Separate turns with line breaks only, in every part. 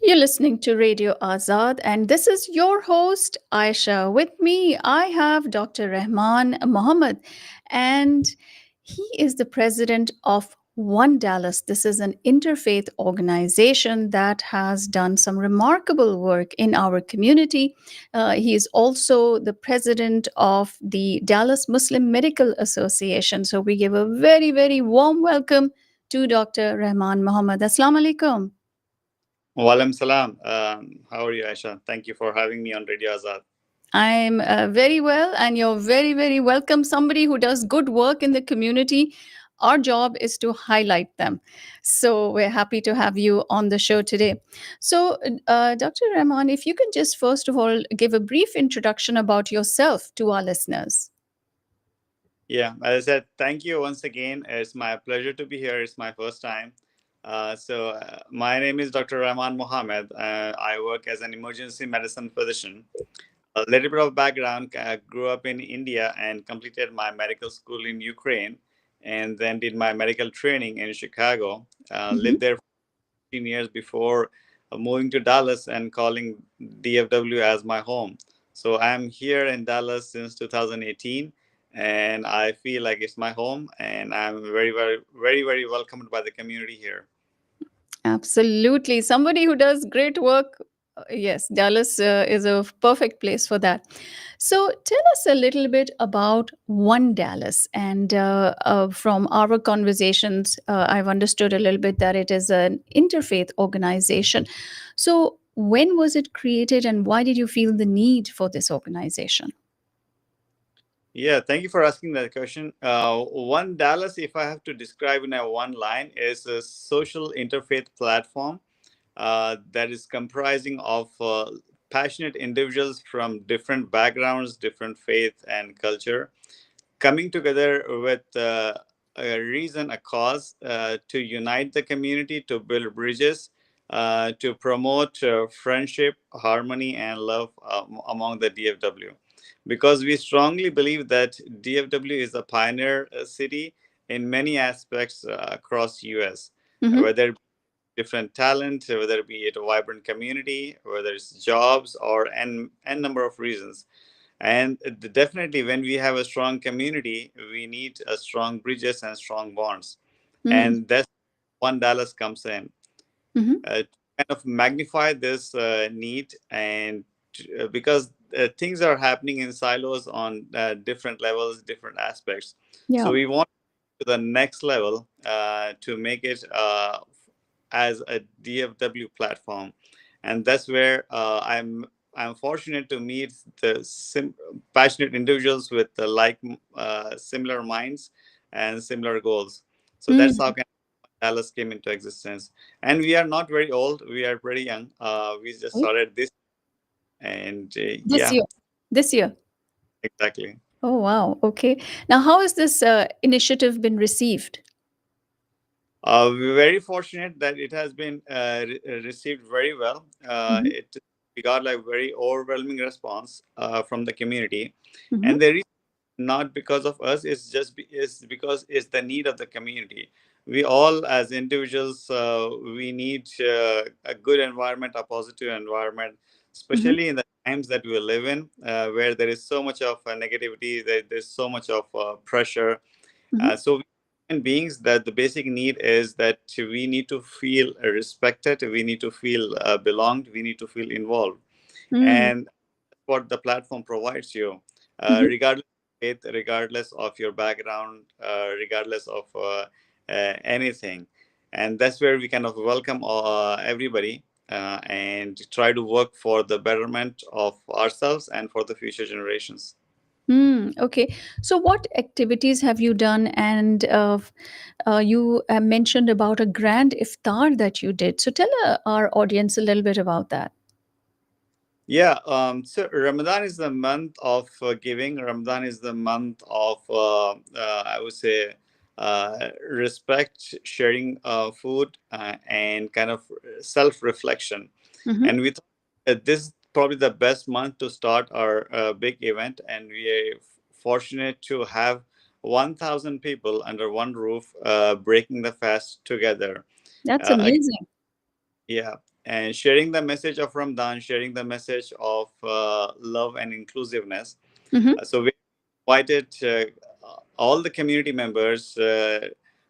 You're listening to Radio Azad, and this is your host, Aisha. With me, I have Dr. Rahman Mohammed, and he is the president of One Dallas. This is an interfaith organization that has done some remarkable work in our community. He is also the president of the Dallas Muslim Medical Association. So we give a very, very warm welcome to Dr. Rahman Mohammed. Assalamu alaikum.
Walaikum salam. How are you, Aisha? Thank you for having me on Radio Azad.
I'm very well, and you're very, very welcome. Somebody who does good work in the community. Our job is to highlight them. So we're happy to have you on the show today. So, Dr. Rahman, if you can just first of all give a brief introduction about yourself to our listeners.
Yeah, as I said, thank you once again. It's my pleasure to be here. It's my first time. My name is Dr. Rahman Mohammed. I work as an emergency medicine physician. A little bit of background, grew up in India and completed my medical school in Ukraine, and then did my medical training in Chicago. Lived
Mhm.
there for 15 years before moving to Dallas and calling DFW as my home. So I'm here in Dallas since 2018, and I feel like it's my home, and I'm very, very, very, very welcomed by the community here.
Absolutely. Somebody who does great work. Yes, Dallas is a perfect place for that. So tell us a little bit about One Dallas. And from our conversations, I've understood a little bit that it is an interfaith organization. So when was it created and why did you feel the need for this organization?
Yeah, thank you for asking that question. One Dallas, if I have to describe in a one line, is a social interfaith platform that is comprising of passionate individuals from different backgrounds, different faith and culture, coming together with a reason, a cause to unite the community, to build bridges, to promote friendship, harmony, and love among the DFW. Because we strongly believe that DFW is a pioneer city in many aspects across US,
Mm-hmm.
whether different talent, whether it be it a vibrant community, whether it's jobs or n number of reasons. And definitely, when we have a strong community, we need a strong bridges and strong bonds, and that's One Dallas comes in
Mm-hmm.
to kind of magnify this need, and because things are happening in silos on different levels, different aspects.
Yeah.
So we want to the next level to make it as a DFW platform, and that's where I'm fortunate to meet the passionate individuals with the similar minds and similar goals. So that's how Dallas came into existence. And we are not very old; we are pretty young. We just
Okay.
started this, and
This
yeah,
year. This year.
exactly.
Oh, wow. Okay. Now, how has this initiative been received?
We're very fortunate that it has been received very well.
Hmm.
We got like very overwhelming response from the community,
Hmm.
and there is not because of us. It's because it's the need of the community. We all, as individuals, we need a good environment, a positive environment,
Hmm.
especially in the times that we live in, where there is so much of negativity, there's so much of pressure.
Hmm.
So human beings, that the basic need is that we need to feel respected, we need to feel belonged, we need to feel involved,
Mm.
and what the platform provides you,
Mhm.
regardless of faith, regardless of your background, regardless of anything. And that's where we kind of welcome everybody and try to work for the betterment of ourselves and for the future generations.
Okay. So, what activities have you done? And you mentioned about a grand iftar that you did. So, tell our audience a little bit about that.
Yeah, so Ramadan is the month of giving. Ramadan is the month of, I would say, respect, sharing food, and kind of self reflection.
Hmm.
And we thought that this is probably the best month to start our big event. And we are fortunate to have 1,000 people under one roof breaking the fast together.
That's
Uh,
amazing.
Yeah, and sharing the message of Ramadan, sharing the message of love and inclusiveness.
Mm-hmm.
So we invited all the community members,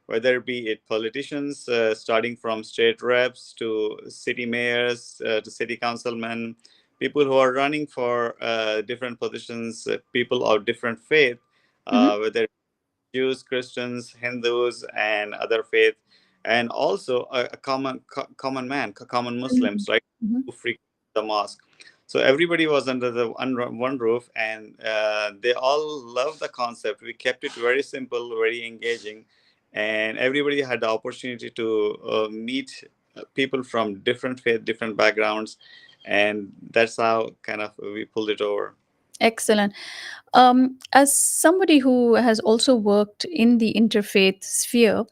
whether be it politicians, starting from state reps to city mayors to city councilmen, people who are running for different positions, people of different faith,
Mm-hmm.
whether Jews, Christians, Hindus, and other faith, and also a common man, common Muslims, right,
Mm-hmm.
who frequent the mosque. So everybody was under the one roof, and they all loved the concept. We kept it very simple, very engaging, and everybody had the opportunity to meet people from different faith, different backgrounds, and that's how kind of we pulled it over.
Excellent. As somebody who has also worked in the interfaith sphere,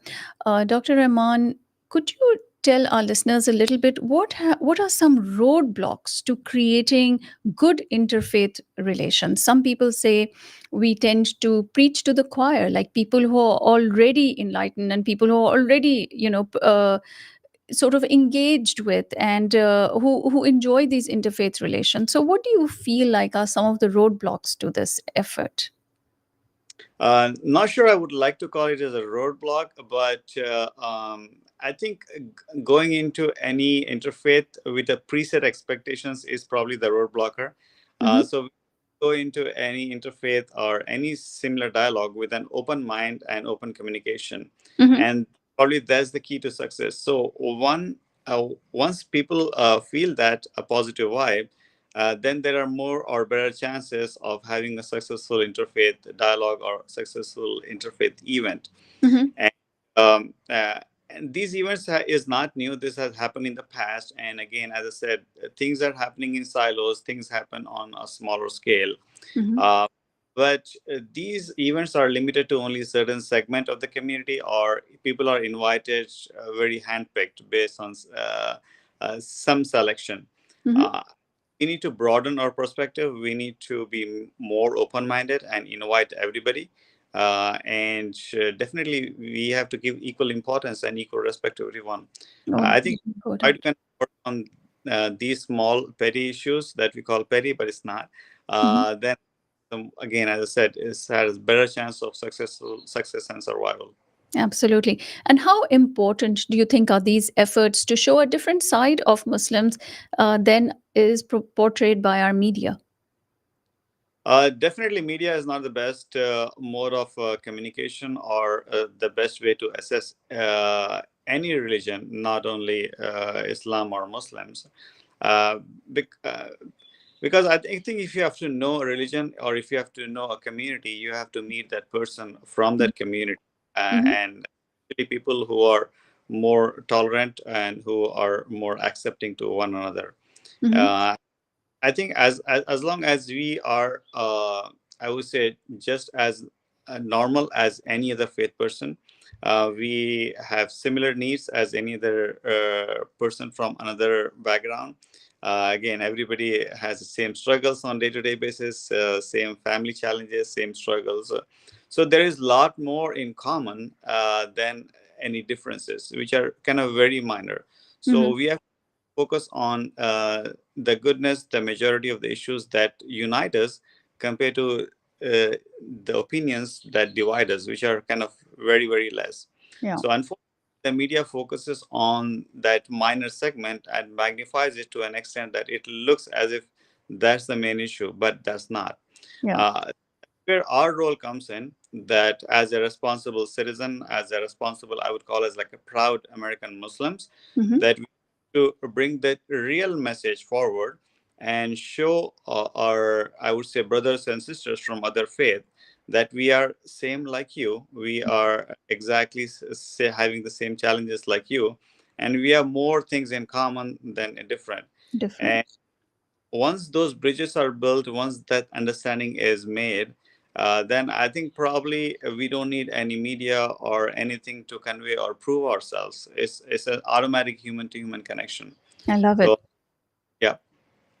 Dr. Rahman, could you tell our listeners a little bit what are some roadblocks to creating good interfaith relations? Some people say we tend to preach to the choir, like people who are already enlightened and people who are already, sort of engaged with and who enjoy these interfaith relations. So, what do you feel like are some of the roadblocks to this effort?
Not sure I would like to call it as a roadblock, but I think going into any interfaith with a preset expectations is probably the roadblocker.
Mm-hmm.
So go into any interfaith or any similar dialogue with an open mind and open communication,
Mm-hmm.
and probably that's the key to success. So once people feel that a positive vibe, then there are more or better chances of having a successful interfaith dialogue or successful interfaith event.
Mm-hmm.
And, um, uh, and these events is not new. This has happened in the past. And again, as I said, things are happening in silos. Things happen on a smaller scale.
Mm-hmm.
Uh, but these events are limited to only a certain segment of the community, or people are invited very handpicked based on some selection.
Mm-hmm.
Uh, we need to broaden our perspective. We need to be more open-minded and invite everybody. And definitely, we have to give equal importance and equal respect to everyone.
Oh,
I think
very
I
important.
can work on these small petty issues that we call petty, but it's not.
Mm-hmm.
Then again, as I said, it has better chance of success and survival.
Absolutely. And how important do you think are these efforts to show a different side of Muslims than is portrayed by our media?
Definitely, media is not the best mode of communication or the best way to assess any religion, not only Islam or Muslims. Uh, bec- uh, because think if you have to know a religion or if you have to know a community, you have to meet that person from that community,
Mm-hmm.
and actually people who are more tolerant and who are more accepting to one another.
Mm-hmm.
Uh, I think as long as we are, I would say, just as normal as any other faith person, we have similar needs as any other person from another background. Again, everybody has the same struggles on day-to-day basis, same family challenges, same struggles. So there is a lot more in common than any differences, which are kind of very minor.
Mm-hmm.
So we have focus on the goodness, the majority of the issues that unite us compared to the opinions that divide us, which are kind of very, very less.
Yeah.
So, unfortunately, the media focuses on that minor segment and magnifies it to an extent that it looks as if that's the main issue, but that's not.
Yeah.
Uh, where our role comes in, that as a responsible citizen, as a responsible, I would call as like a proud American Muslims,
Mm-hmm.
that we to bring that real message forward and show our, I would say, brothers and sisters from other faith that we are same like you. We are exactly say, having the same challenges like you, and we have more things in common than different. And
Different.
once those bridges are built, once that understanding is made, then I think probably we don't need any media or anything to convey or prove ourselves. It's an automatic human to human connection.
I love it.
So yeah.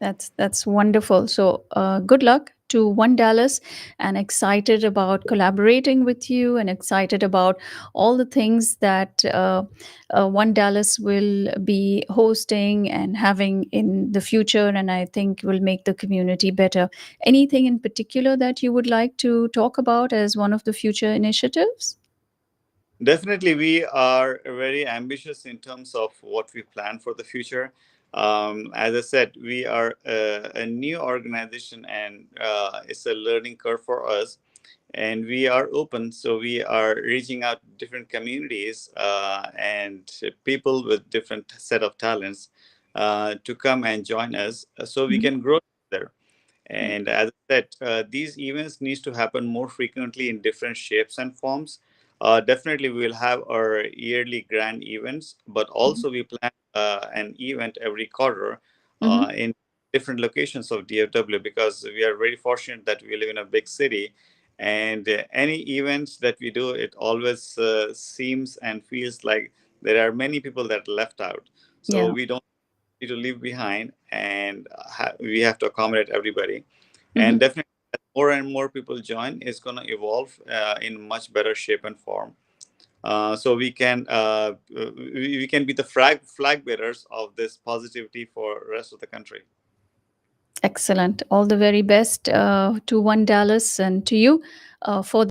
That's wonderful. So, good luck to One Dallas and excited about collaborating with you and excited about all the things that One Dallas will be hosting and having in the future. And I think will make the community better. Anything in particular that you would like to talk about as one of the future initiatives?
Definitely, we are very ambitious in terms of what we plan for the future. As I said, we are a new organization, and it's a learning curve for us. And we are open, so we are reaching out to different communities and people with different set of talents to come and join us, so we
Mhm.
can grow together.
Yeah.
And as I said, these events needs to happen more frequently in different shapes and forms. Definitely, we will have our yearly grand events, but
Mhm.
also we plan an event every quarter
Mhm.
in different locations of DFW, because we are very fortunate that we live in a big city. And any events that we do, it always seems and feels like there are many people that are left out. So
Yeah.
we don't need to leave behind, and we have to accommodate everybody. And
Mhm.
definitely, as more and more people join, it's going to evolve in much better shape and form. So we can be the flag bearers of this positivity for rest of the country.
Excellent. All the very best to One Dallas and to you for